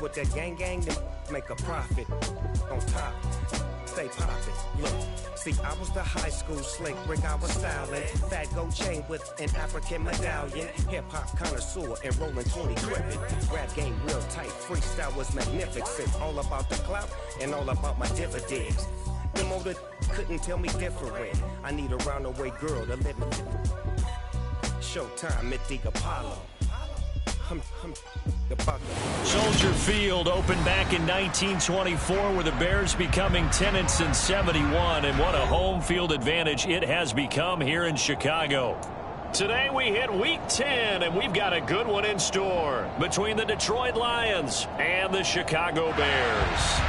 with that gang, then make a profit. On top, stay poppin'. Look, see, I was the high school slick Rick, I was styling. Fat gold chain with an African medallion. Hip-hop connoisseur and rolling 20 crippin'. Rap game real tight, freestyle was magnificent. All about the clout and all about my dividends. Them older couldn't tell me different. I need a roundaway girl to live in. Showtime at the Apollo. Soldier Field opened back in 1924 with the Bears becoming 10-71, and what a home field advantage it has become here in Chicago. Today we hit Week 10, and we've got a good one in store between the Detroit Lions and the Chicago Bears.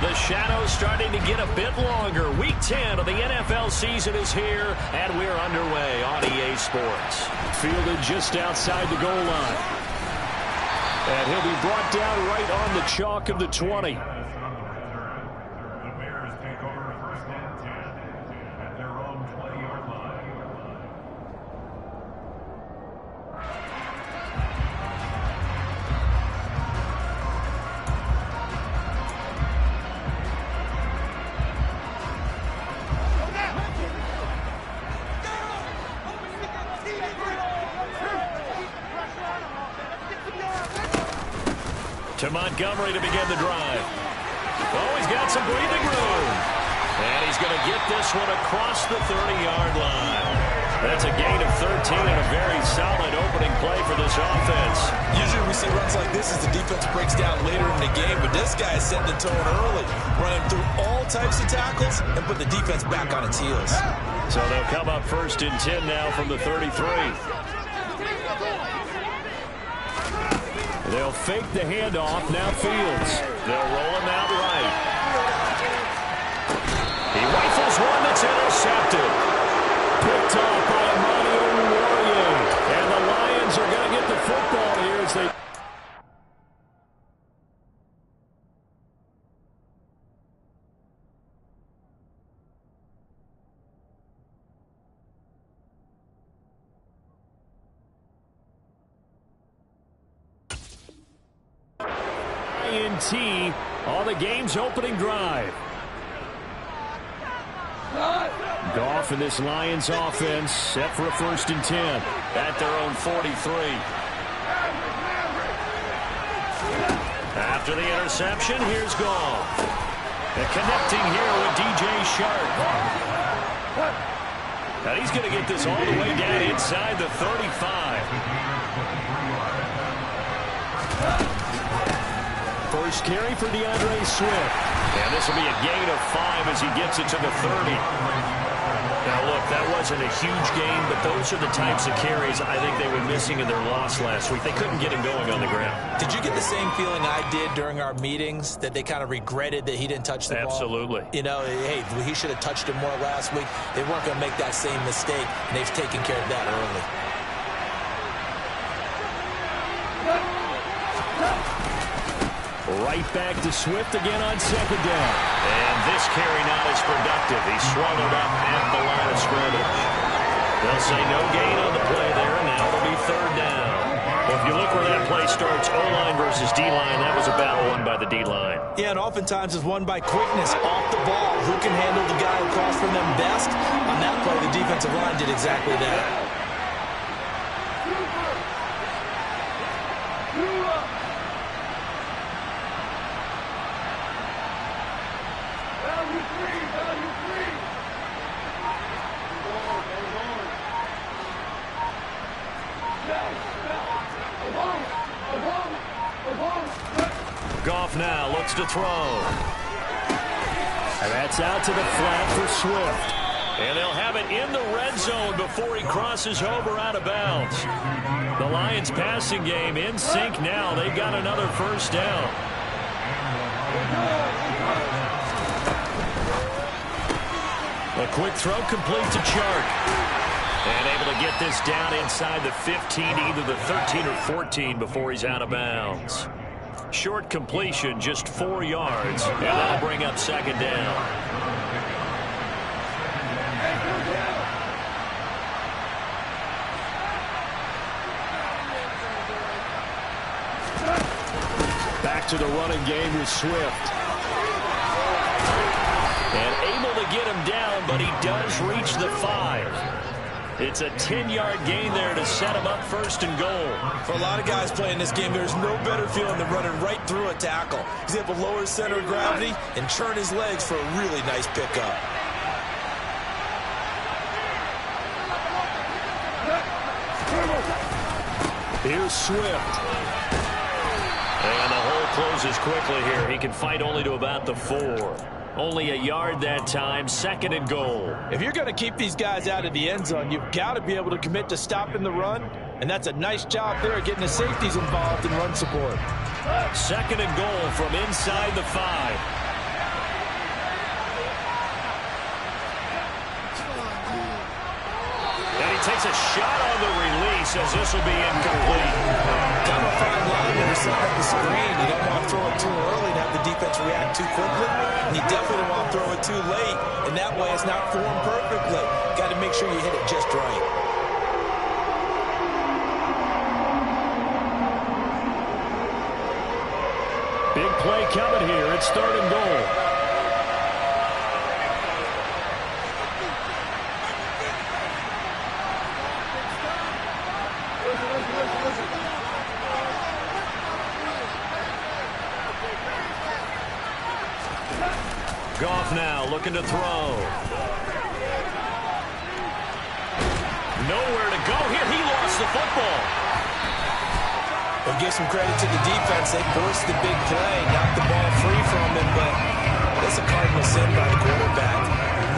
The shadow's starting to get a bit longer. Week 10 of the NFL season is here, and we're underway on EA Sports. Fielded just outside the goal line. And he'll be brought down right on the chalk of the 20. To Montgomery to begin the drive. Oh, he's got some breathing room. And he's going to get this one across the 30-yard line. That's a gain of 13 and a very solid opening play for this offense. Usually we see runs like this as the defense breaks down later in the game, but this guy is setting the tone early, running through all types of tackles and put the defense back on its heels. So they'll come up 1st and 10 now from the 33. They'll fake the handoff. Now Fields. They'll roll him out right. He rifles one that's intercepted. Picked off by Mario Warrior. And the Lions are going to get the football here as they... on the game's opening drive. Goff and this Lions offense set for a 1st and 10 at their own 43. After the interception, here's Goff. And connecting here with DJ Shark. Now he's going to get this all the way down inside the 35. First carry for Dno Swift. And this will be a gain of 5 as he gets it to the 30. Now, look, that wasn't a huge gain, but those are the types of carries I think they were missing in their loss last week. They couldn't get him going on the ground. Did you get the same feeling I did during our meetings, that they kind of regretted that he didn't touch the ball? Absolutely. You know, hey, he should have touched it more last week. They weren't going to make that same mistake, and they've taken care of that early. Right back to Swift again on 2nd down. And this carry not as productive. He swallowed up at the line of scrimmage. They'll say no gain on the play there, and now it'll be 3rd down. Well, if you look where that play starts, O-line versus D-line, that was a battle won by the D-line. Yeah, and oftentimes it's won by quickness off the ball. Who can handle the guy across from them best? On that play, the defensive line did exactly that. Goff now looks to throw. And that's out to the flat for Swift. And they'll have it in the red zone before he crosses over out of bounds. The Lions passing game in sync now. They've got another 1st down. A quick throw complete to Chark. And able to get this down inside the 15, either the 13 or 14 before he's out of bounds. Short completion, just 4 yards, and that'll bring up 2nd down. to the running game with Swift. And able to get him down, but he does reach the 5. It's a 10-yard gain there to set him up first and goal. For a lot of guys playing this game, there's no better feeling than running right through a tackle. He's able to lower his center of gravity and churn his legs for a really nice pickup. Here's Swift. And the hole closes quickly here. He can fight only to about the 4. Only a yard that time, second and goal. If you're going to keep these guys out of the end zone, you've got to be able to commit to stopping the run, and that's a nice job there getting the safeties involved in run support. Second and goal from inside the 5. And he takes a shot on the release as this will be incomplete. Kind of a fine line when you're setting up the screen. You don't want to throw it too early and have the defense react too quickly. And you definitely don't want to throw it too late, and that way it's not formed perfectly. Got to make sure you hit it just right. Big play coming here. It's third and goal. Goff now looking to throw. Nowhere to go here. He lost the football. We'll give some credit to the defense. They forced the big play, knocked the ball free from him, but it's a cardinal sin by the quarterback.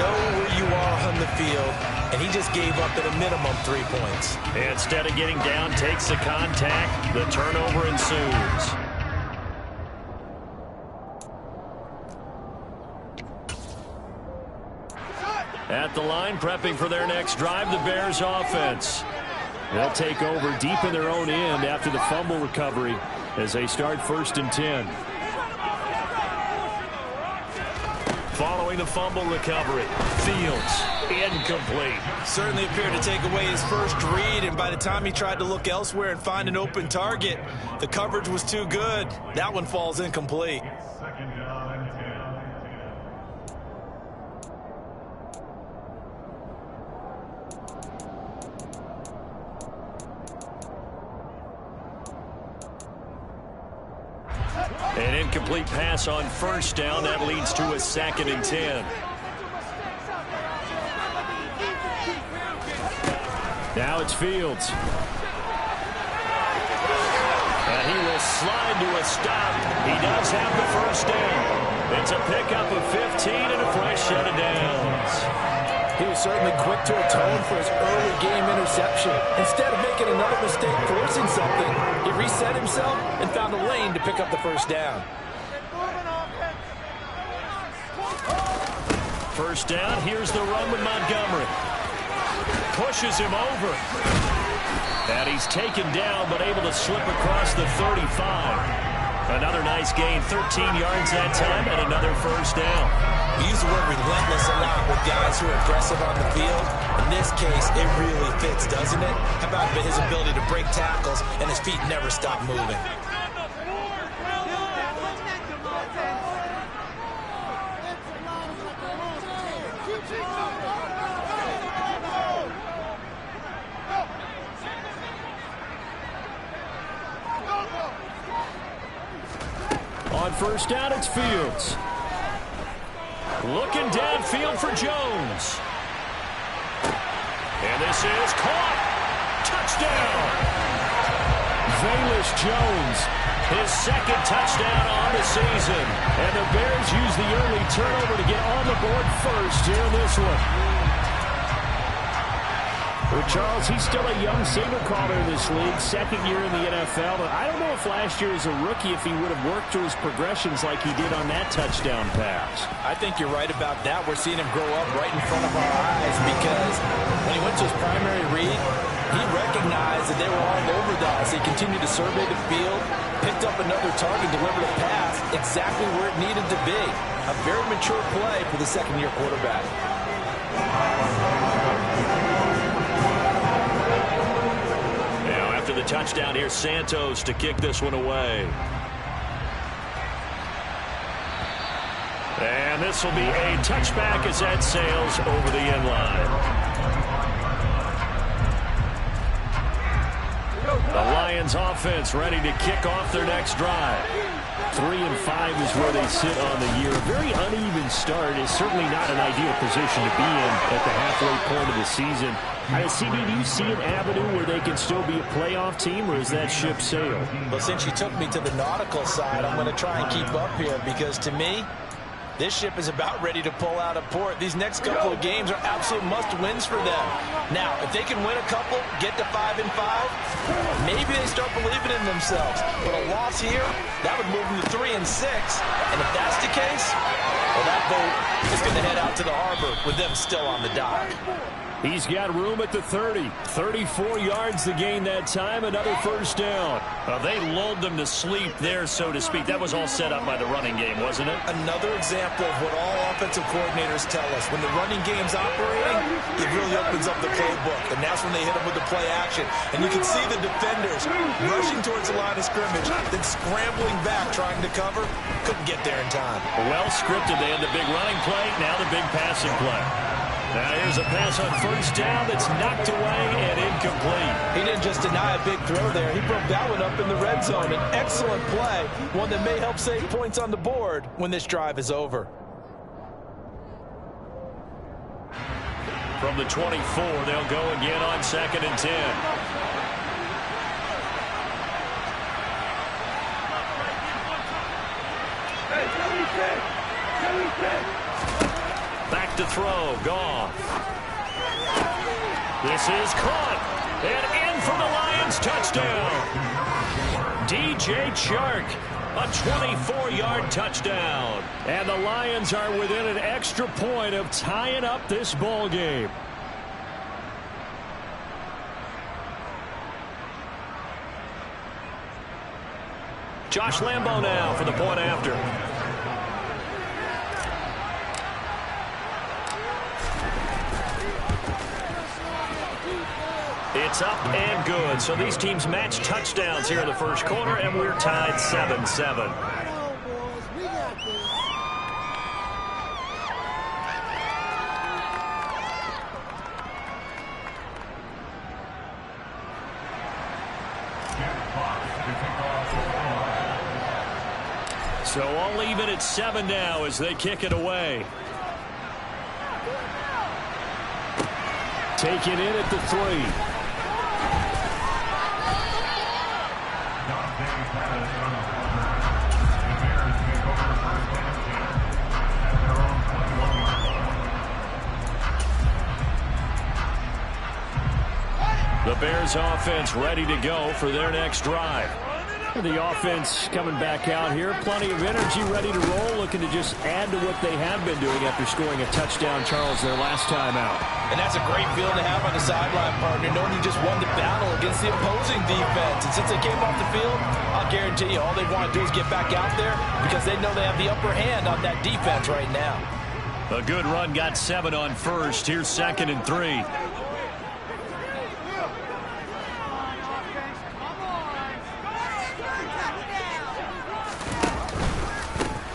Know where you are on the field, and he just gave up at a minimum 3 points. Instead of getting down, takes the contact. The turnover ensues. At the line, prepping for their next drive, the Bears offense. They'll take over deep in their own end after the fumble recovery as they start first and 10. Following the fumble recovery, Fields, incomplete. Certainly appeared to take away his first read, and by the time he tried to look elsewhere and find an open target, the coverage was too good. That one falls incomplete. An incomplete pass on first down. That leads to a second and 10. Now it's Fields. And he will slide to a stop. He does have the first down. It's a pickup of 15 and a fresh set of downs. He was certainly quick to atone for his early game interception. Instead of making another mistake forcing something, he reset himself and found a lane to pick up the first down. First down, here's the run with Montgomery. Pushes him over. And he's taken down, but able to slip across the 35. Another nice gain, 13 yards that time, and another first down. We use the word relentless a lot with guys who are aggressive on the field. In this case, it really fits, doesn't it? How about his ability to break tackles and his feet never stop moving? On first down, it's Fields. Looking downfield for Jones. And this is caught. Touchdown. Velus Jones, his second touchdown on the season. And the Bears use the early turnover to get on the board first here in this one. Well, Charles, he's still a young signal caller in this league, second year in the NFL. But I don't know if last year as a rookie, if he would have worked through his progressions like he did on that touchdown pass. I think you're right about that. We're seeing him grow up right in front of our eyes because when he went to his primary read, he recognized that they were all over the us. He continued to survey the field, picked up another target, delivered a pass exactly where it needed to be. A very mature play for the second-year quarterback. After the touchdown, here's Santos to kick this one away. And this will be a touchback as that sails over the end line. The Lions offense ready to kick off their next drive. 3-5 is where they sit on the year. A very uneven start is certainly not an ideal position to be in at the halfway point of the season. CD, do you see an avenue where they can still be a playoff team, or is that ship sailed? Well, since you took me to the nautical side, I'm going to try and keep up here because to me, this ship is about ready to pull out of port. These next couple of games are absolute must-wins for them. Now, if they can win a couple, get to 5-5, maybe they start believing in themselves. But a loss here, that would move them to 3-6. And if that's the case, well, that boat is going to head out to the harbor with them still on the dock. He's got room at the 30. 34 yards to gain that time. Another first down. They lulled them to sleep there, so to speak. That was all set up by the running game, wasn't it? Another example of what all offensive coordinators tell us. When the running game's operating, it really opens up the playbook. And that's when they hit them with the play action. And you can see the defenders rushing towards the line of scrimmage, then scrambling back, trying to cover. Couldn't get there in time. Well scripted. They had the big running play, now the big passing play. Now here's a pass on first down that's knocked away and incomplete. He didn't just deny a big throw there. He broke that one up in the red zone. An excellent play, one that may help save points on the board when this drive is over. From the 24, they'll go again on 2nd and 10. Back to throw, Goff. This is caught, and in for the Lions, touchdown. DJ Chark, a 24-yard touchdown. And the Lions are within an extra point of tying up this ball game. Josh Lambo now for the point after. It's up and good. So these teams match touchdowns here in the first quarter, and we're tied 7-7. So all even at 7 now as they kick it away. Take it in at the 3. The Bears offense ready to go for their next drive. The offense coming back out here. Plenty of energy, ready to roll, looking to just add to what they have been doing after scoring a touchdown, Charles, their last time out. And that's a great feeling to have on the sideline, partner, knowing you just won the battle against the opposing defense. And since they came off the field, I'll guarantee you all they want to do is get back out there because they know they have the upper hand on that defense right now. A good run, got 7 on first. Here's 2nd and 3.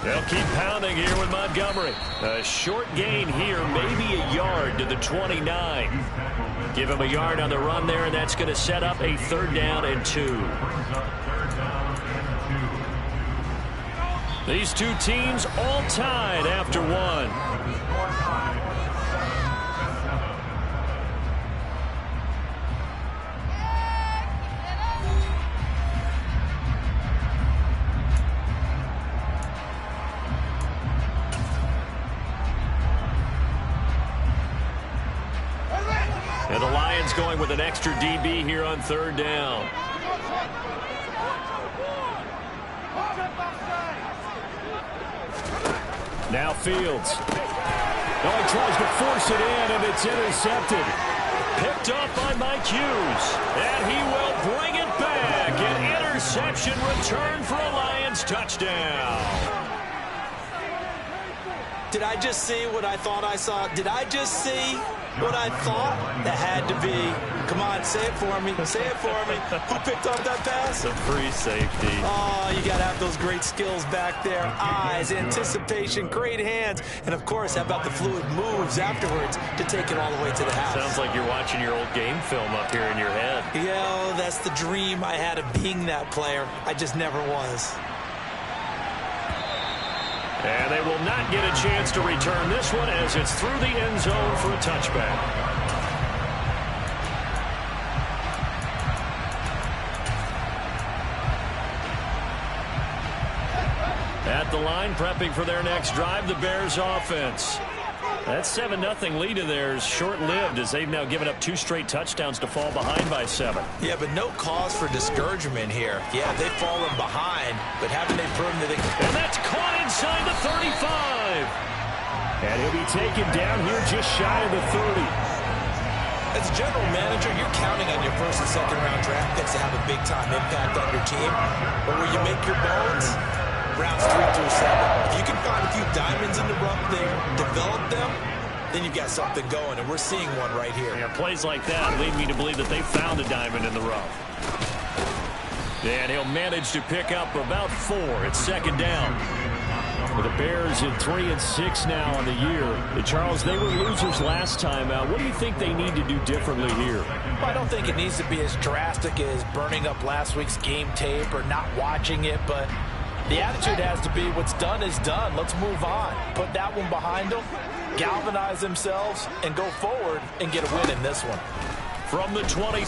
They'll keep pounding here with Montgomery. A short gain here, maybe a yard to the 29. Give him a yard on the run there, and that's going to set up a 3rd down and 2. These two teams all tied after 1. And the Lions going with an extra DB here on 3rd down. Now Fields. Oh, he tries to force it in, and it's intercepted. Picked up by Mike Hughes. And he will bring it back. An interception return for a Lions touchdown. Did I just see what I thought I saw? Did I just see what I thought? That had to be. Come on, say it for me. Say it for me. Who picked up that pass? The free safety. Oh, you got to have those great skills back there. Eyes, anticipation, great hands. And, of course, how about the fluid moves afterwards to take it all the way to the house? Sounds like you're watching your old game film up here in your head. Yeah, that's the dream I had of being that player. I just never was. And they will not get a chance to return this one as it's through the end zone for a touchback. At the line, prepping for their next drive, the Bears offense. That 7-0 lead of theirs short-lived as they've now given up 2 straight touchdowns to fall behind by 7. Yeah, but no cause for discouragement here. Yeah, they've fallen behind, but haven't they proven that they... And that's caught inside the 35. And he'll be taken down here just shy of the 30. As a general manager, you're counting on your first and second round draft picks to have a big-time impact on your team. But where you make your bones... rounds 3 through 7. If you can find a few diamonds in the rough there, develop them, then you've got something going, and we're seeing one right here. Yeah, plays like that lead me to believe that they found a diamond in the rough. And he'll manage to pick up about 4 at second down. With the Bears at 3-6 now on the year. Charles, they were losers last time out. What do you think they need to do differently here? Well, I don't think it needs to be as drastic as burning up last week's game tape or not watching it, but the attitude has to be what's done is done. Let's move on. Put that one behind them, galvanize themselves, and go forward and get a win in this one. From the 27,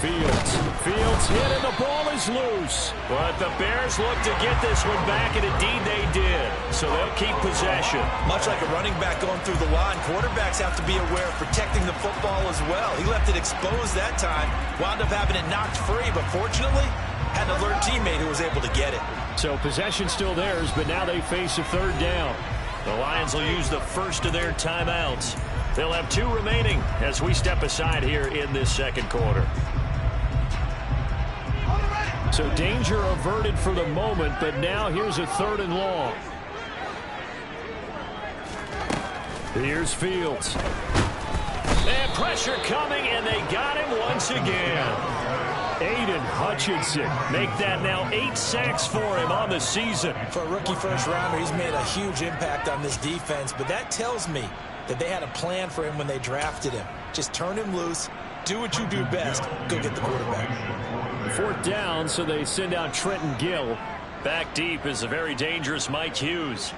Fields hit and the ball is loose. But the Bears look to get this one back, and indeed they did. So they'll keep possession. Much like a running back going through the line, quarterbacks have to be aware of protecting the football as well. He left it exposed that time, wound up having it knocked free, but fortunately had an alert teammate who was able to get it. So possession still theirs, but now they face a third down. The Lions will use the first of their timeouts. They'll have 2 remaining as we step aside here in this second quarter. So danger averted for the moment, but now here's a 3rd and long. Here's Fields. And pressure coming, and they got him once again. Aiden Hutchinson make that now 8 sacks for him on the season. For a rookie first-rounder, he's made a huge impact on this defense, but that tells me that they had a plan for him when they drafted him. Just turn him loose, do what you do best, go get the quarterback. 4th down, so they send out Trenton Gill. Back deep is a very dangerous Mike Hughes.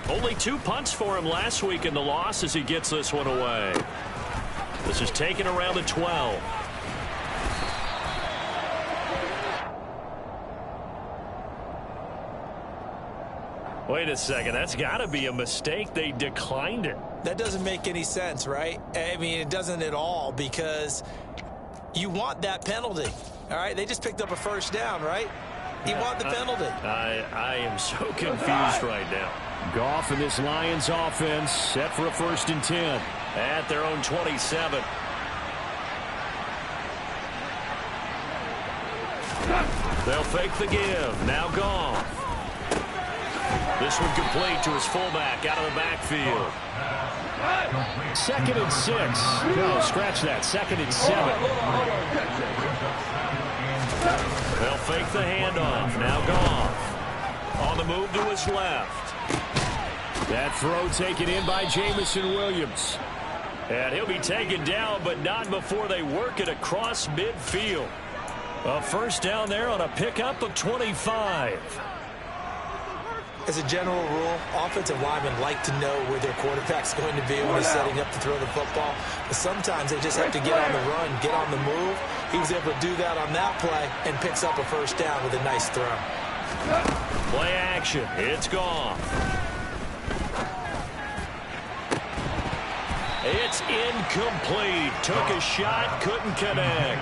Only 2 punts for him last week in the loss as he gets this one away. This is taken around the 12. Wait a second. That's got to be a mistake. They declined it. That doesn't make any sense, right? I mean, it doesn't at all because you want that penalty. All right? They just picked up a first down, right? You want the penalty. I am so confused right now. Goff and this Lions offense set for a 1st and 10 at their own 27. They'll fake the give. Now Goff. This one complete to his fullback out of the backfield. 2nd and 6. No, scratch that. 2nd and 7. They'll fake the handoff. Now Goff. On the move to his left. That throw taken in by Jamison Williams. And he'll be taken down, but not before they work it across midfield. A first down there on a pickup of 25. As a general rule, offensive linemen like to know where their quarterback's going to be when he's setting up to throw the football. But sometimes they just have to get on the run, get on the move. He was able to do that on that play and picks up a first down with a nice throw. Play action. It's gone. It's incomplete. Took a shot, couldn't connect.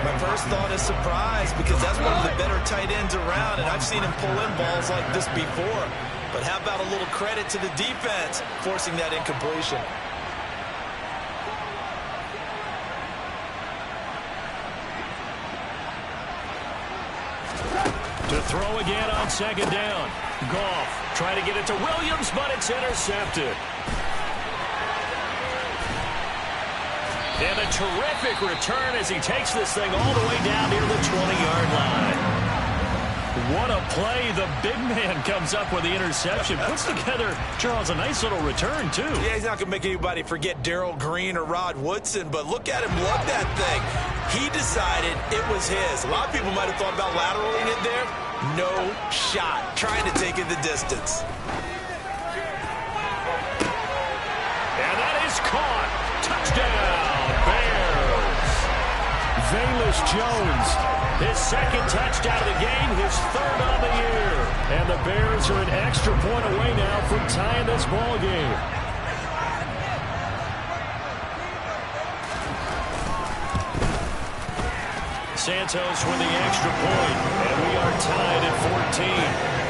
My first thought is surprise because that's one of the better tight ends around, and I've seen him pull in balls like this before. But how about a little credit to the defense forcing that incompletion? To throw again on second down. Goff trying to get it to Williams, but it's intercepted. And a terrific return as he takes this thing all the way down near the 20-yard line. What a play. The big man comes up with the interception. Puts together, Charles, a nice little return, too. Yeah, he's not going to make anybody forget Darrell Green or Rod Woodson, but look at him lug that thing. He decided it was his. A lot of people might have thought about lateraling it there. No shot. Trying to take it the distance. And that is caught. Touchdown, Bears. Velus Jones, his second touchdown of the game, his third on the year. And the Bears are an extra point away now from tying this ball game. Santos with the extra point, and we are tied at 14.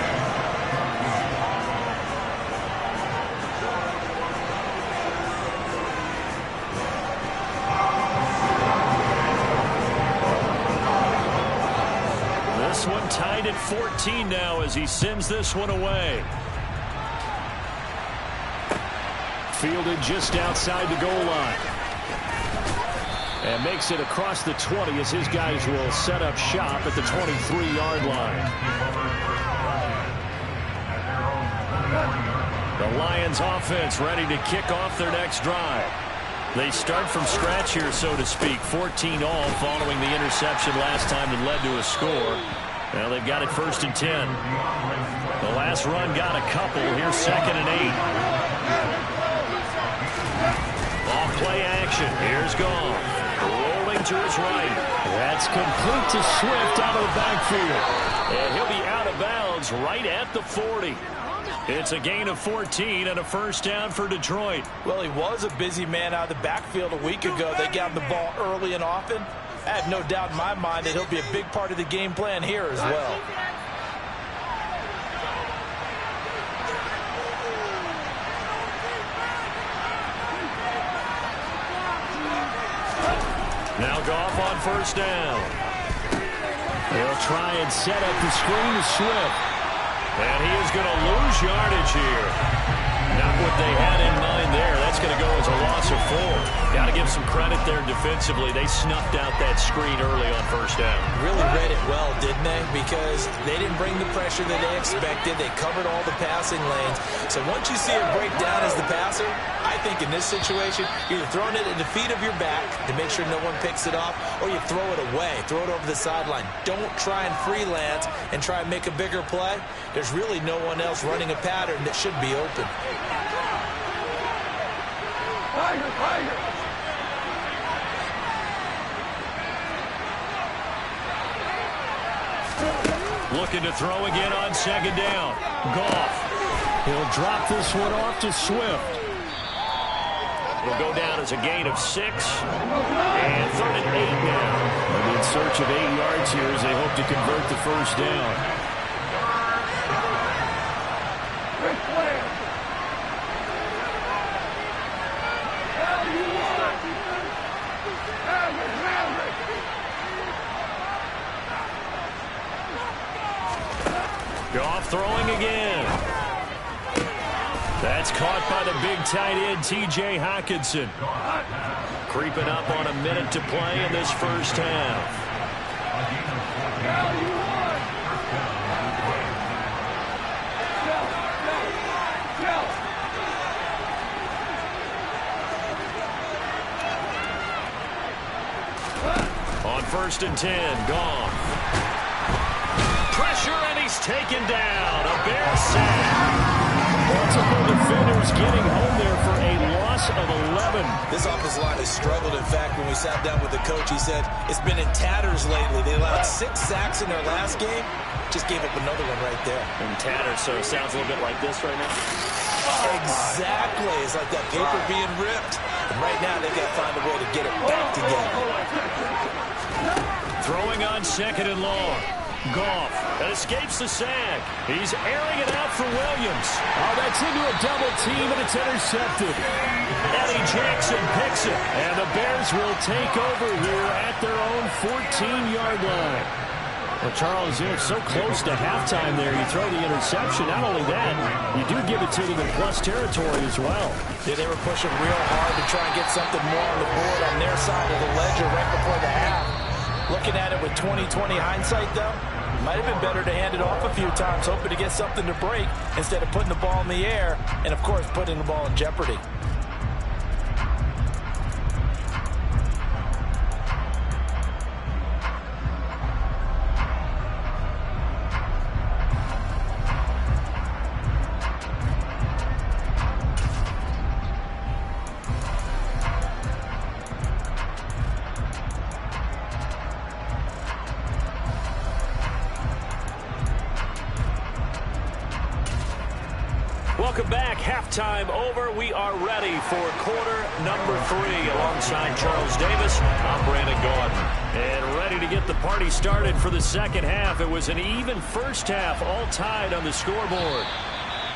One tied at 14 now as he sends this one away. Fielded just outside the goal line. And makes it across the 20 as his guys will set up shop at the 23-yard line. The Lions offense ready to kick off their next drive. They start from scratch here, so to speak. 14 all following the interception last time that led to a score. Well, they've got it 1st and 10. The last run got a couple. Here's 2nd and 8. Off play action. Here's Goff. Rolling to his right. That's complete to Swift out of the backfield. And he'll be out of bounds right at the 40. It's a gain of 14 and a first down for Detroit. Well, he was a busy man out of the backfield a week ago. They got him the ball early and often. I have no doubt in my mind that he'll be a big part of the game plan here as well. Now Goff on first down. He'll try and set up the screen to Swift. And he is going to lose yardage here. Not what they had in mind there. That's going to go as a loss of 4. Got to give some credit there defensively. They snuffed out that screen early on first down. Really read it well, didn't they? Because they didn't bring the pressure that they expected. They covered all the passing lanes. So once you see it break down as the passer, I think in this situation, you're either throwing it at the feet of your back to make sure no one picks it off, or you throw it away, throw it over the sideline. Don't try and freelance and try and make a bigger play. There's really no one else running a pattern that should be open. Looking to throw again on second down. Goff. He'll drop this one off to Swift. Will go down as a gain of 6. And 3rd and 8 now. And in search of 8 yards here as they hope to convert the first down. Goff throwing again. That's caught by the big tight end, T.J. Hockenson. Creeping up on a minute to play in this first half. On 1st and 10, Goff. Pressure, and he's taken down. A Bear sack. Multiple defenders getting home there for a loss of 11. This offensive line has struggled. In fact, when we sat down with the coach, he said it's been in tatters lately. They allowed 6 sacks in their last game. Just gave up another one right there. In tatters, so it sounds a little bit like this right now. Exactly. It's like that paper being ripped. And right now, they've got to find a way to get it back together. Throwing on 2nd and long. Goff that escapes the sack. He's airing it out for Williams. Oh, that's into a double team, and it's intercepted. Eddie Jackson picks it, and the Bears will take over here at their own 14-yard line. Well, Charles, it's so close to halftime there. You throw the interception. Not only that, you do give it to them in plus territory as well. Yeah, they were pushing real hard to try and get something more on the board on their side of the ledger right before the half. Looking at it with 20/20 hindsight, though, might have been better to hand it off a few times, hoping to get something to break instead of putting the ball in the air and, of course, putting the ball in jeopardy. Welcome back. Halftime over. We are ready for quarter number 3. Alongside Charles Davis, I'm Brandon Gordon. And ready to get the party started for the second half. It was an even first half, all tied on the scoreboard.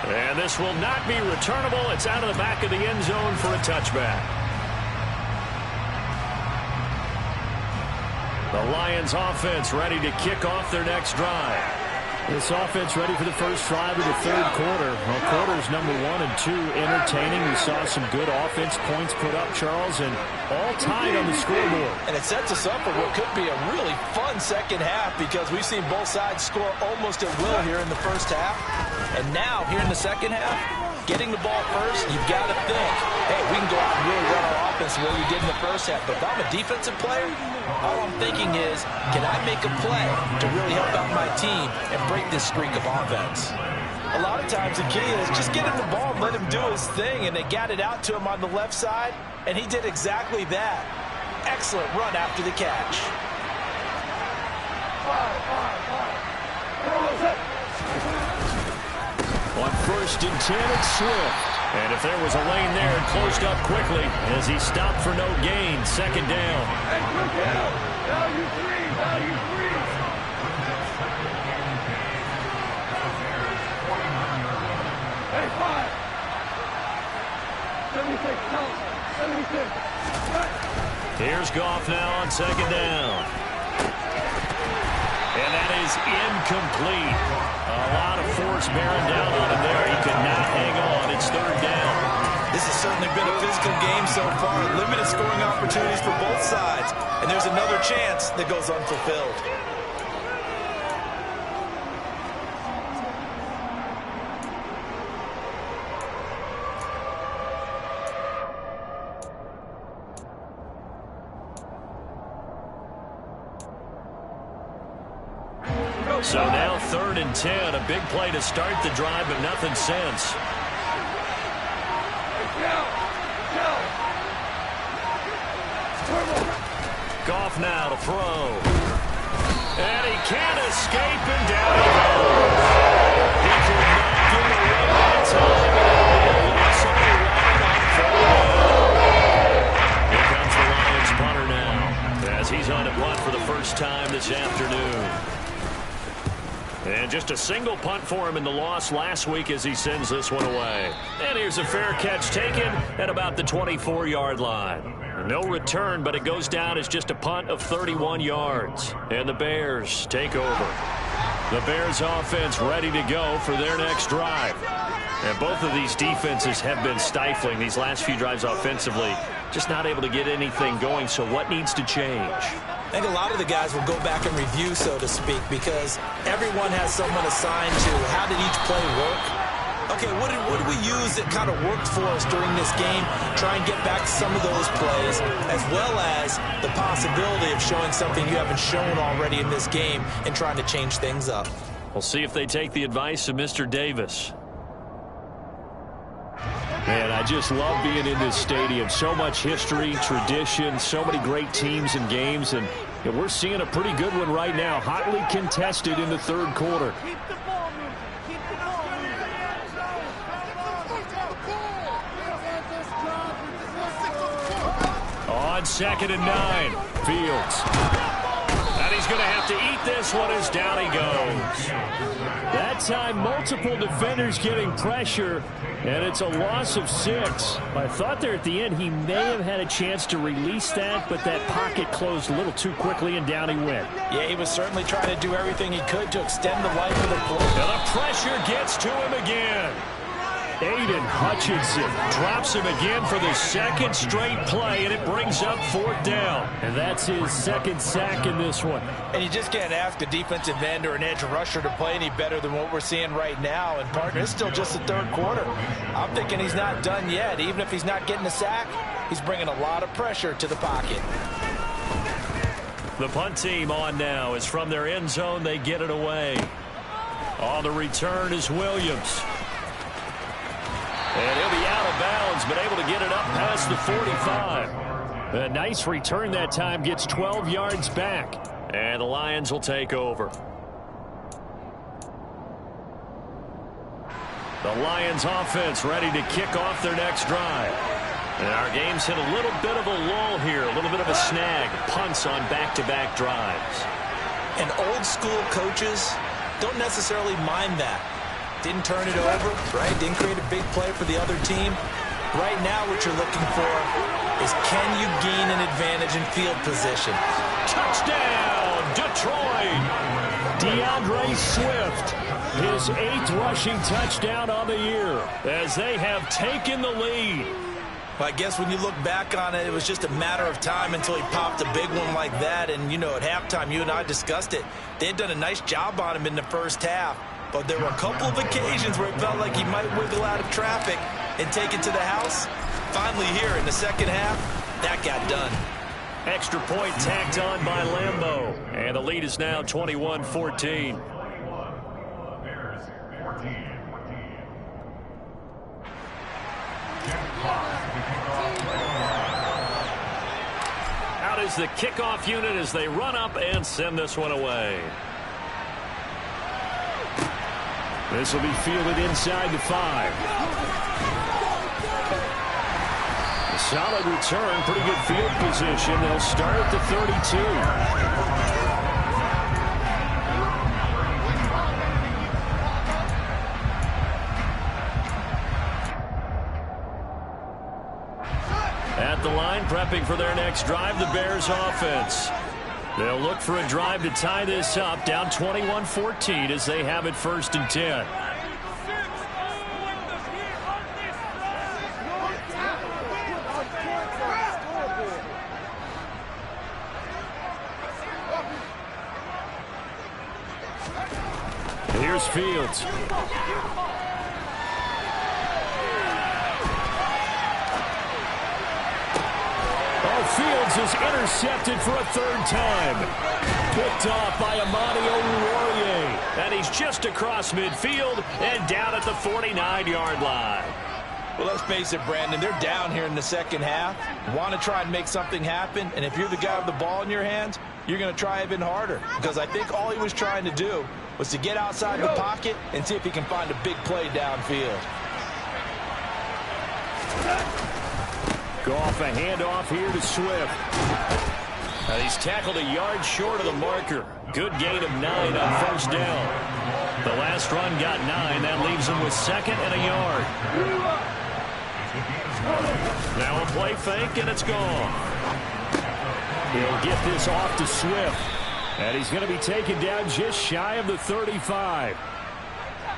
And this will not be returnable. It's out of the back of the end zone for a touchback. The Lions offense ready to kick off their next drive. This offense ready for the first drive of the third quarter. Well, quarters number 1 and 2 entertaining. We saw some good offense points put up, Charles, and all tied on the scoreboard. And it sets us up for what could be a really fun second half because we've seen both sides score almost at will here in the first half. And now, here in the second half, getting the ball first, you've got to think, hey, we can go out and really run our offense the way we did in the first half. But if I'm a defensive player, all I'm thinking is, can I make a play to really help out my team and break this streak of offense? A lot of times the key is just get him the ball and let him do his thing, and they got it out to him on the left side, and he did exactly that. Excellent run after the catch. On first and 10, it's Swift. And if there was a lane there, it closed up quickly as he stopped for no gain. Second down. Value three. Hey, 5. 76. Here's Goff now on second down. And that is incomplete. A lot of force bearing down on him there. He could not hang on. It's third down. This has certainly been a physical game so far. Limited scoring opportunities for both sides. And there's another chance that goes unfulfilled. So now third and 10. A big play to start the drive, but nothing since. Goff now to throw. And he can't escape, and down he goes. He could not get away that time. Loss on the run on third down. Here comes the Lions punter now, as he's on a punt for the first time this afternoon. And just a single punt for him in the loss last week as he sends this one away. And here's a fair catch taken at about the 24-yard line. No return, but it goes down as just a punt of 31 yards. And the Bears take over. The Bears offense ready to go for their next drive. And both of these defenses have been stifling these last few drives offensively. Just not able to get anything going, so what needs to change? I think a lot of the guys will go back and review, so to speak, because everyone has someone assigned to how did each play work. Okay, what did we use that kind of worked for us during this game? Try and get back to some of those plays, as well as the possibility of showing something you haven't shown already in this game and trying to change things up. We'll see if they take the advice of Mr. Davis. Man, I just love being in this stadium. So much history, tradition, so many great teams and games, and we're seeing a pretty good one right now. Hotly contested in the third quarter. On second and 9, Fields. And he's going to have to eat this one as down he goes. That time, multiple defenders getting pressure, and it's a loss of 6. I thought there at the end he may have had a chance to release that, but that pocket closed a little too quickly, and down he went. Yeah, he was certainly trying to do everything he could to extend the life of the play. And the pressure gets to him again. Aiden Hutchinson drops him again for the second straight play, and it brings up 4th down. And that's his second sack in this one. And you just can't ask a defensive end or an edge rusher to play any better than what we're seeing right now. And, partner, it's still just the 3rd quarter. I'm thinking he's not done yet. Even if he's not getting a sack, he's bringing a lot of pressure to the pocket. The punt team on now is from their end zone. They get it away. On the return is Williams. And he'll be out of bounds, but able to get it up past the 45. A nice return that time, gets 12 yards back. And the Lions will take over. The Lions offense ready to kick off their next drive. And our game's hit a little bit of a lull here, a little bit of a snag. Punts on back-to-back drives. And old school coaches don't necessarily mind that. Didn't turn it over, right? Didn't create a big play for the other team. Right now what you're looking for is, can you gain an advantage in field position? Touchdown, Detroit! DeAndre Swift, his 8th rushing touchdown on the year, as they have taken the lead. Well, I guess when you look back on it, it was just a matter of time until he popped a big one like that. And, you know, at halftime, you and I discussed it. They had done a nice job on him in the first half. But there were a couple of occasions where it felt like he might wiggle out of traffic and take it to the house. Finally here in the second half, that got done. Extra point tacked on by Lambeau. And the lead is now 21-14. Out is the kickoff unit as they run up and send this one away. This will be fielded inside the 5. A solid return, pretty good field position. They'll start at the 32. At the line, prepping for their next drive, the Bears offense. They'll look for a drive to tie this up, down 21-14 as they have it 1st and 10. Here's Fields. Fields is intercepted for a 3rd time. Picked off by Amani Oruwariye. And he's just across midfield and down at the 49-yard line. Well, let's face it, Brandon, they're down here in the second half. Want to try and make something happen, and if you're the guy with the ball in your hands, you're going to try even harder. Because I think all he was trying to do was to get outside the pocket and see if he can find a big play downfield. Go off a handoff here to Swift. He's tackled a yard short of the marker. Good gain of 9 on 1st down. The last run got 9. That leaves him with 2nd and a yard. Now a play fake, and it's gone. He'll get this off to Swift. And he's going to be taken down just shy of the 35.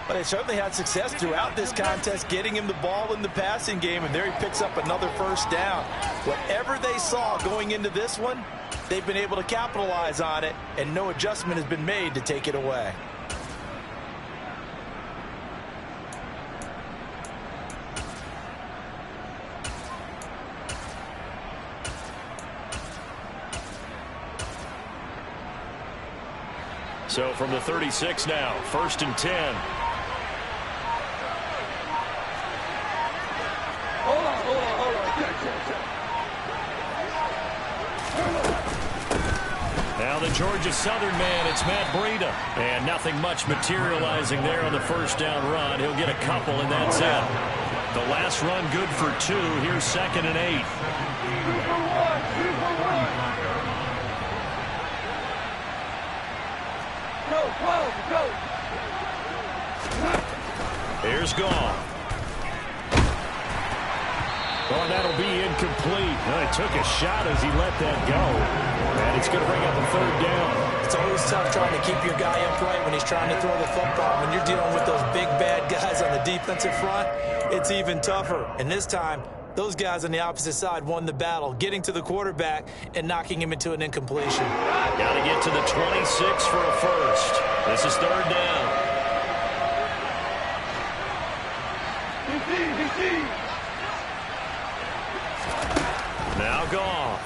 But they certainly had success throughout this contest, getting him the ball in the passing game, and there he picks up another 1st down. Whatever they saw going into this one, they've been able to capitalize on it, and no adjustment has been made to take it away. So from the 36 now, 1st and 10. Now the Georgia Southern man, it's Matt Breida. And nothing much materializing there on the 1st down run. He'll get a couple, and that's it. The last run good for 2. Here's 2nd and 8. Here's Goff. Oh, that'll be incomplete. He took a shot as he let that go. And it's going to bring up a third down. It's always tough trying to keep your guy upright when he's trying to throw the football. When you're dealing with those big, bad guys on the defensive front, it's even tougher. And this time, those guys on the opposite side won the battle, getting to the quarterback and knocking him into an incompletion. Got to get to the 26 for a first. This is third down. Now Goff.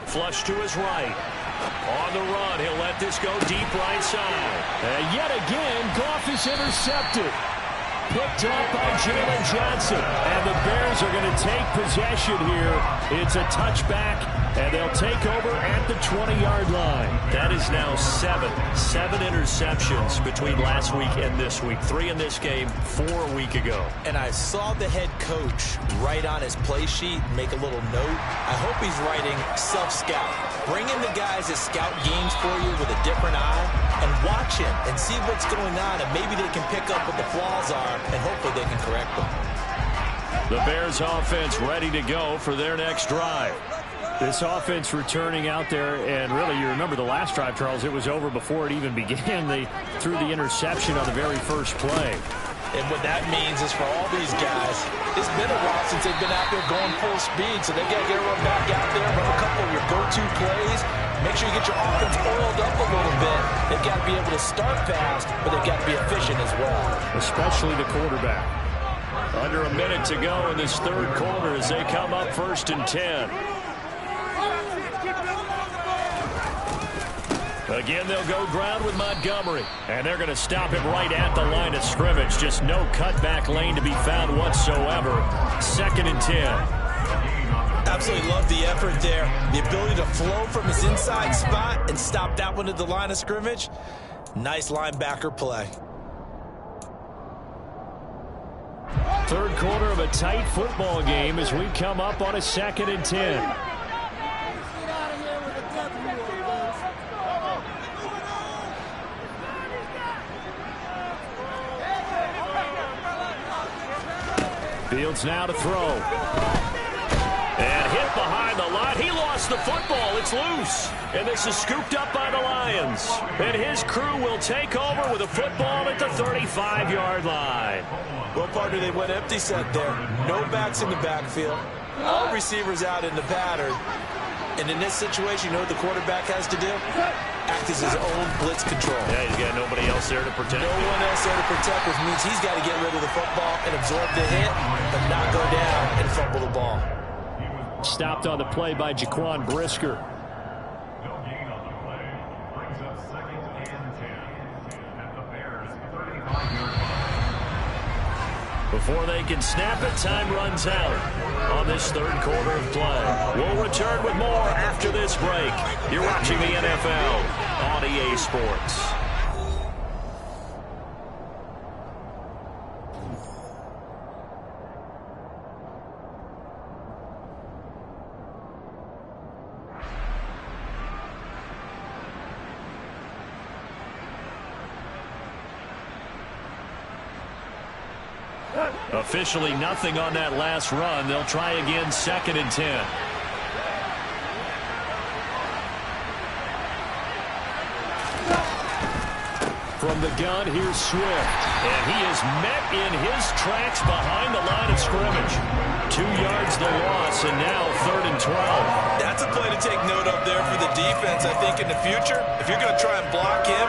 Flush to his right. On the run, he'll let this go deep right side. And yet again, Goff is intercepted. Picked up by Jalen Johnson. And the Bears are going to take possession here. It's a touchback, and they'll take over at the 20-yard line. That is now seven interceptions between last week and this week. 3 in this game, 4 a week ago. And I saw the head coach write on his play sheet, make a little note. I hope he's writing self-scout. Bring in the guys that scout games for you with a different eye and watch him and see what's going on, and maybe they can pick up what the flaws are, and hopefully they can correct them. The Bears offense ready to go for their next drive. This offense returning out there, and really, you remember the last drive, Charles, it was over before it even began. They threw the interception on the very first play. And what that means is for all these guys, it's been a while since they've been out there going full speed, so they got to get everyone back out there, run a couple of your go-to plays. Make sure you get your offense oiled up a little bit. They've got to be able to start fast, but they've got to be efficient as well. Especially the quarterback. Under a minute to go in this third quarter as they come up 1st and 10. Again, they'll go ground with Montgomery. And they're going to stop him right at the line of scrimmage. Just no cutback lane to be found whatsoever. 2nd and 10. Absolutely love the effort there. The ability to flow from his inside spot and stop that one at the line of scrimmage. Nice linebacker play. Third quarter of a tight football game as we come up on a 2nd and 10. Fields now to throw. And hit behind the line. He lost the football. It's loose. And this is scooped up by the Lions. And his crew will take over with a football at the 35-yard line. Well, partner, they went empty set there. No backs in the backfield. All receivers out in the pattern. And in this situation, you know what the quarterback has to do? Act as his own blitz control. Yeah, he's got nobody else there to protect. No one else there to protect, which means he's got to get rid of the football and absorb the hit, but not go down and fumble the ball. Stopped on the play by Jaquan Brisker. Before they can snap it, time runs out on this third quarter of play. We'll return with more after this break. You're watching the NFL on EA Sports. Officially nothing on that last run. They'll try again 2nd and 10. From the gun, here's Swift. And he is met in his tracks behind the line of scrimmage. 2 yards the loss, and now 3rd and 12. That's a play to take note of there for the defense, I think, in the future. If you're going to try and block him,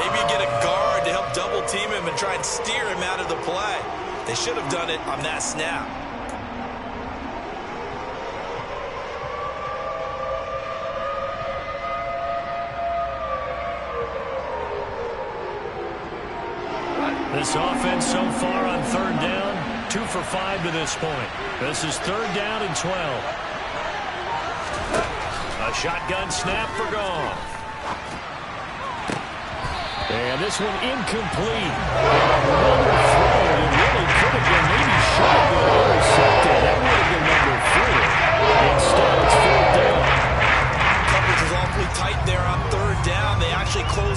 maybe you get a guard to help double team him and try and steer him out of the play. They should have done it on that snap. This offense so far on 3rd down, 2 for 5 to this point. This is 3rd down and 12. A shotgun snap for Goff. And this one incomplete. Another throw. It really could have been, maybe should have been intercepted. That would have been number 4. Instead, it's 4th down. Coverage was awfully tight there on 3rd down. They actually closed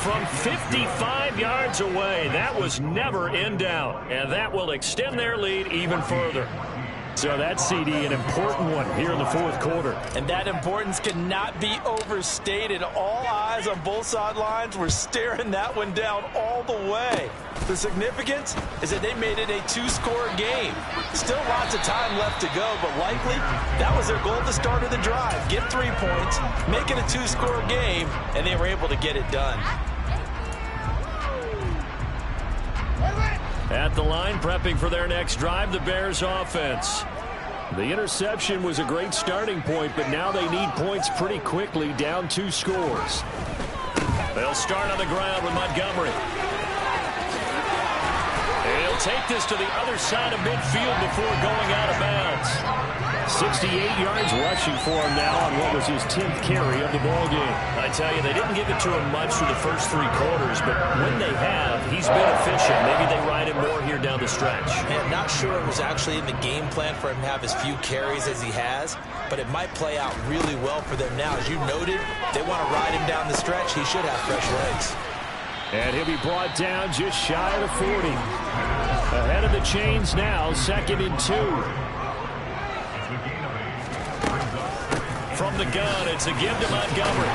from 55 yards away. That was never in doubt, and that will extend their lead even further. So that's, CD, an important one here in the fourth quarter. And that importance cannot be overstated. All eyes on both sidelines were staring that one down all the way. The significance is that they made it a two-score game. Still lots of time left to go, but likely that was their goal at the start of the drive. Get 3 points, make it a two-score game, and they were able to get it done. At the line, prepping for their next drive, the Bears offense. The interception was a great starting point, but now they need points pretty quickly, down 2 scores. They'll start on the ground with Montgomery. He'll take this to the other side of midfield before going out of bounds. 68 yards rushing for him now on what was his 10th carry of the ballgame. I tell you, they didn't give it to him much for the first 3 quarters, but when they have, he's been efficient. Maybe they ride him more here down the stretch. I'm not sure it was actually in the game plan for him to have as few carries as he has, but it might play out really well for them now. As you noted, they want to ride him down the stretch. He should have fresh legs. And he'll be brought down just shy of the 40. Ahead of the chains now, 2nd and 2. From the gun, it's a give to Montgomery.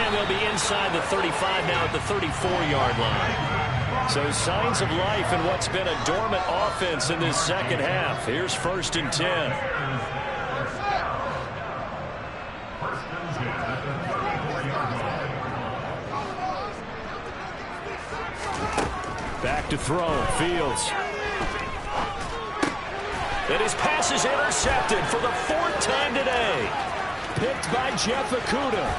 And they'll be inside the 35 now at the 34-yard line. So signs of life in what's been a dormant offense in this second half. Here's 1st and 10. Back to throw. Fields. And his pass is intercepted for the 4th time today. Picked by Jeff Okudah.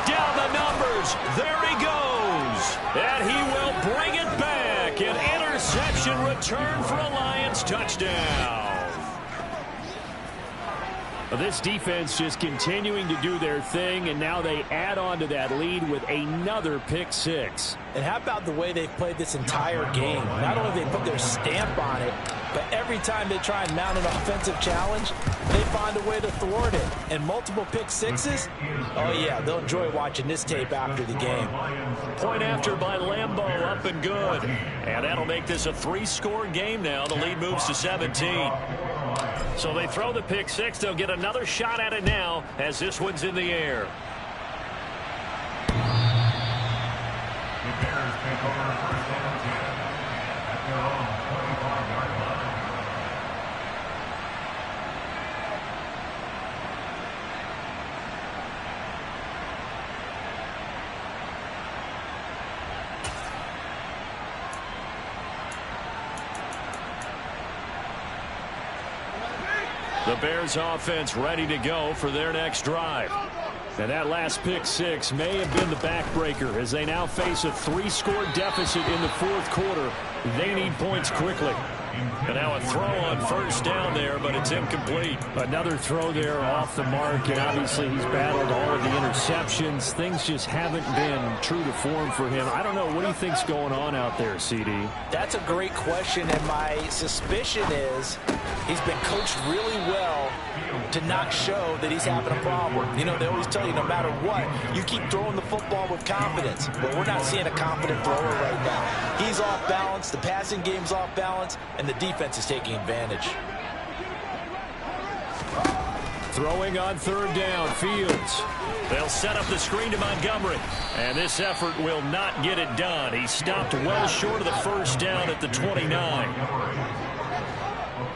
Down the numbers. There he goes. And he will bring it back. An interception return for a Lions touchdown. Well, this defense just continuing to do their thing, and now they add on to that lead with another pick 6. And how about the way they've played this entire game? Not only have they put their stamp on it, but every time they try and mount an offensive challenge, they find a way to thwart it. And multiple pick 6s? Oh, yeah, they'll enjoy watching this tape after the game. Point after by Lambeau, up and good. And that'll make this a 3-score game now. The lead moves to 17. So they throw the pick 6. They'll get another shot at it now as this one's in the air. The Bears take over 1st and 10 at their own 25-yard line. The Bears offense ready to go for their next drive. And that last pick 6 may have been the backbreaker as they now face a 3-score deficit in the 4th quarter. They need points quickly. And now a throw on 1st down there, but it's incomplete. Another throw there off the mark, and obviously he's battled all of the interceptions. Things just haven't been true to form for him. I don't know. What do you think's going on out there, CD? That's a great question, and my suspicion is he's been coached really well to not show that he's having a problem. You know, they always tell you no matter what, you keep throwing the football with confidence. But we're not seeing a confident thrower right now. He's off balance, the passing game's off balance, and the defense is taking advantage. Throwing on 3rd down, Fields. They'll set up the screen to Montgomery. And this effort will not get it done. He stopped well short of the 1st down at the 29. A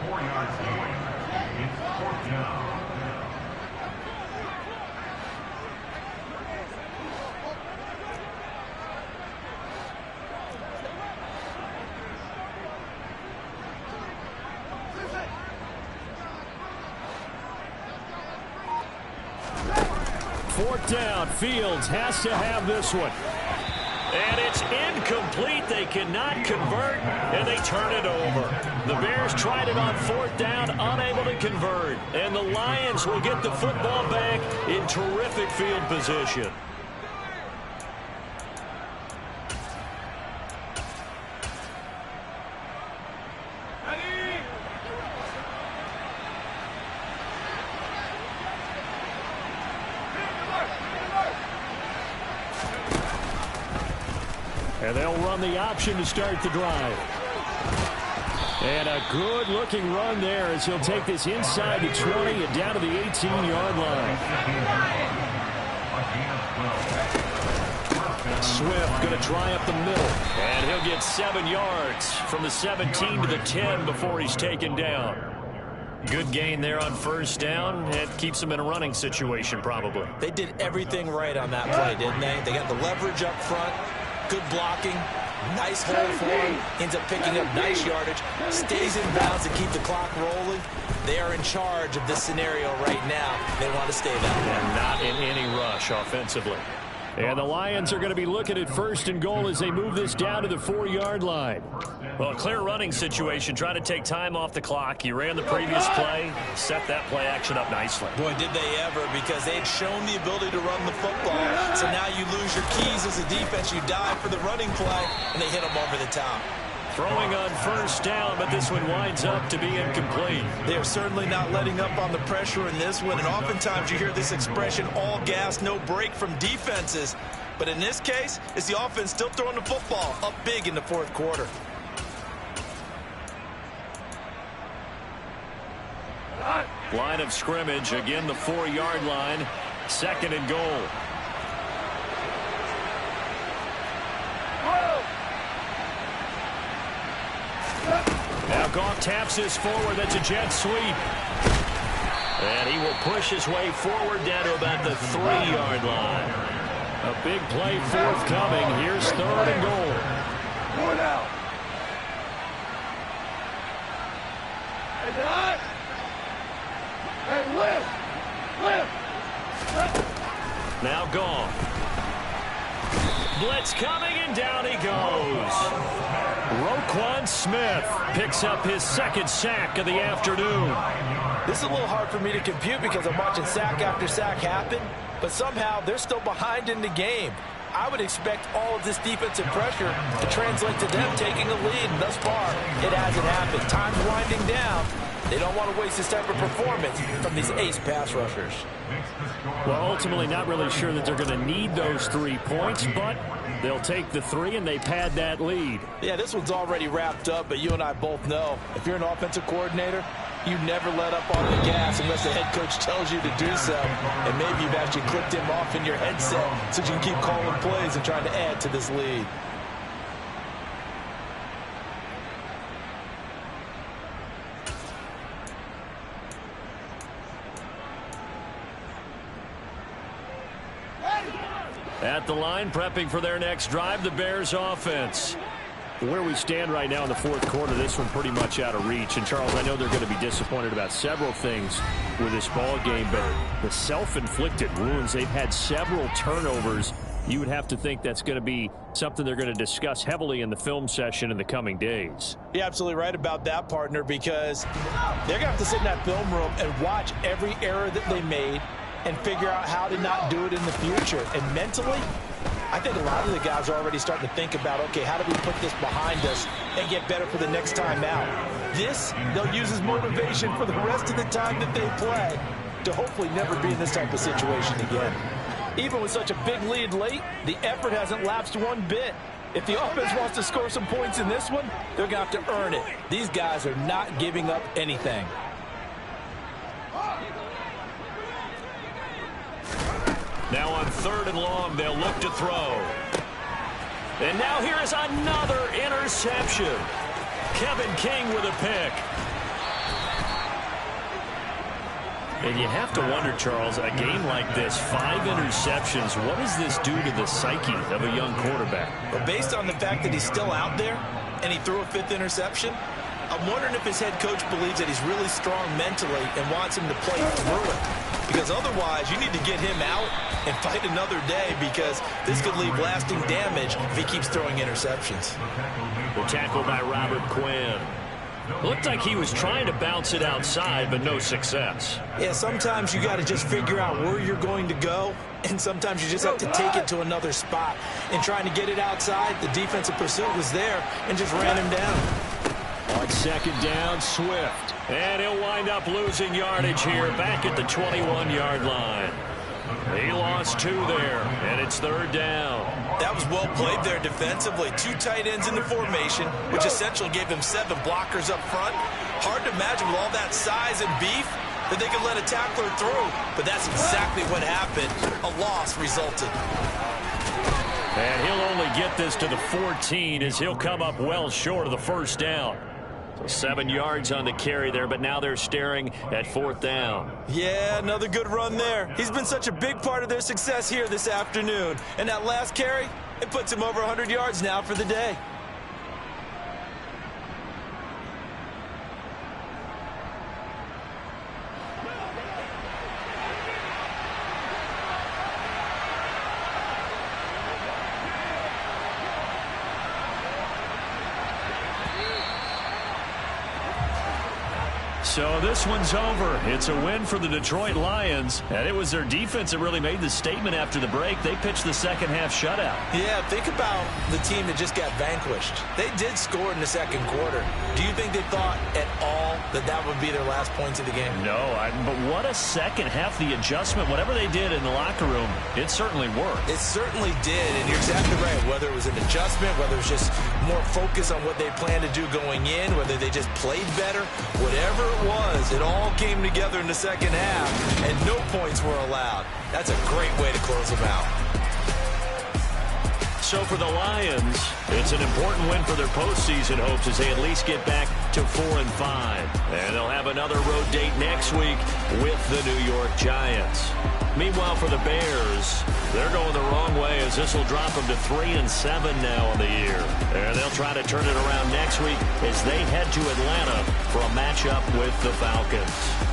4-yard gain. It's 4th down. Fourth down, Fields has to have this one. And it's incomplete. They cannot convert, and they turn it over. The Bears tried it on 4th down, unable to convert. And the Lions will get the football back in terrific field position. And they'll run the option to start the drive. And a good-looking run there as he'll take this inside the 20 and down to the 18-yard line. Swift going to try up the middle. And he'll get 7 yards from the 17 to the 10 before he's taken down. Good gain there on first down. It keeps them in a running situation, probably. They did everything right on that play, didn't they? They got the leverage up front, good blocking, nice hole for him, ends up picking up nice yardage, stays in bounds to keep the clock rolling. They are in charge of this scenario right now. They want to stay that way. And not in any rush offensively. And the Lions are going to be looking at first and goal as they move this down to the 4-yard line. Well, clear running situation, trying to take time off the clock. You ran the previous play, set that play action up nicely. Boy, did they ever, because they had shown the ability to run the football. So now you lose your keys as a defense. You dive for the running play, and they hit them over the top. Throwing on first down, but this one winds up to be incomplete. They are certainly not letting up on the pressure in this one, and oftentimes you hear this expression, all gas, no break from defenses. But in this case, it's the offense still throwing the football up big in the fourth quarter. Line of scrimmage, again the 4-yard line, 2nd and goal. Now Goff taps this forward. That's a jet sweep. And he will push his way forward down to about the 3-yard line. A big play forthcoming. Here's 3rd and goal. Going out. And that. And lift. Now Goff. Blitz coming, and down he goes. Roquan Smith picks up his 2nd sack of the afternoon. This is a little hard for me to compute because I'm watching sack after sack happen, but somehow they're still behind in the game. I would expect all of this defensive pressure to translate to them taking a lead, and thus far, it hasn't happened. Time's winding down. They don't want to waste this type of performance from these ace pass rushers. Well, ultimately, not really sure that they're going to need those 3 points, but they'll take the 3 and they pad that lead. Yeah, this one's already wrapped up, but you and I both know if you're an offensive coordinator, you never let up on the gas unless the head coach tells you to do so. And maybe you've actually clicked him off in your headset so you can keep calling plays and trying to add to this lead. At the line, prepping for their next drive, the Bears offense. Where we stand right now in the fourth quarter, this one pretty much out of reach. And, Charles, I know they're going to be disappointed about several things with this ball game, but the self-inflicted wounds, they've had several turnovers. You would have to think that's going to be something they're going to discuss heavily in the film session in the coming days. You're absolutely right about that, partner, because they're going to have to sit in that film room and watch every error that they made and figure out how to not do it in the future. And mentally, I think a lot of the guys are already starting to think about, okay, how do we put this behind us and get better for the next time out? This, they'll use as motivation for the rest of the time that they play to hopefully never be in this type of situation again. Even with such a big lead late, the effort hasn't lapsed one bit. If the offense wants to score some points in this one, they're going to have to earn it. These guys are not giving up anything. Now on 3rd and long, they'll look to throw. And now here is another interception. Kevin King with a pick. And you have to wonder, Charles, a game like this, 5 interceptions, what does this do to the psyche of a young quarterback? But based on the fact that he's still out there and he threw a 5th interception, I'm wondering if his head coach believes that he's really strong mentally and wants him to play through it. Because otherwise, you need to get him out and fight another day, because this could leave lasting damage if he keeps throwing interceptions. The tackle by Robert Quinn. Looked like he was trying to bounce it outside, but no success. Yeah, sometimes you got to just figure out where you're going to go, and sometimes you just have to take it to another spot. And trying to get it outside, the defensive pursuit was there and just ran him down. On 2nd down, Swift. And he'll wind up losing yardage here back at the 21-yard line. He lost 2 there, and it's 3rd down. That was well played there defensively. 2 tight ends in the formation, which essentially gave them 7 blockers up front. Hard to imagine with all that size and beef that they could let a tackler through, but that's exactly what happened. A loss resulted. And he'll only get this to the 14 as he'll come up well short of the 1st down. So 7 yards on the carry there, but now they're staring at 4th down. Yeah, another good run there. He's been such a big part of their success here this afternoon. And that last carry, it puts him over 100 yards now for the day. So this one's over. It's a win for the Detroit Lions, and it was their defense that really made the statement after the break. They pitched the second-half shutout. Yeah, think about the team that just got vanquished. They did score in the 2nd quarter. Do you think they thought at all that that would be their last points of the game? No, but what a second half. The adjustment, whatever they did in the locker room, it certainly worked. It certainly did, and you're exactly right. Whether it was an adjustment, whether it was just more focus on what they planned to do going in, whether they just played better, whatever it was, it all came together in the 2nd half, and no points were allowed. That's a great way to close them out. So for the Lions, it's an important win for their postseason hopes as they at least get back to 4-5. And they'll have another road date next week with the New York Giants. Meanwhile, for the Bears, they're going the wrong way as this will drop them to 3-7 now on the year. And they'll try to turn it around next week as they head to Atlanta for a matchup with the Falcons.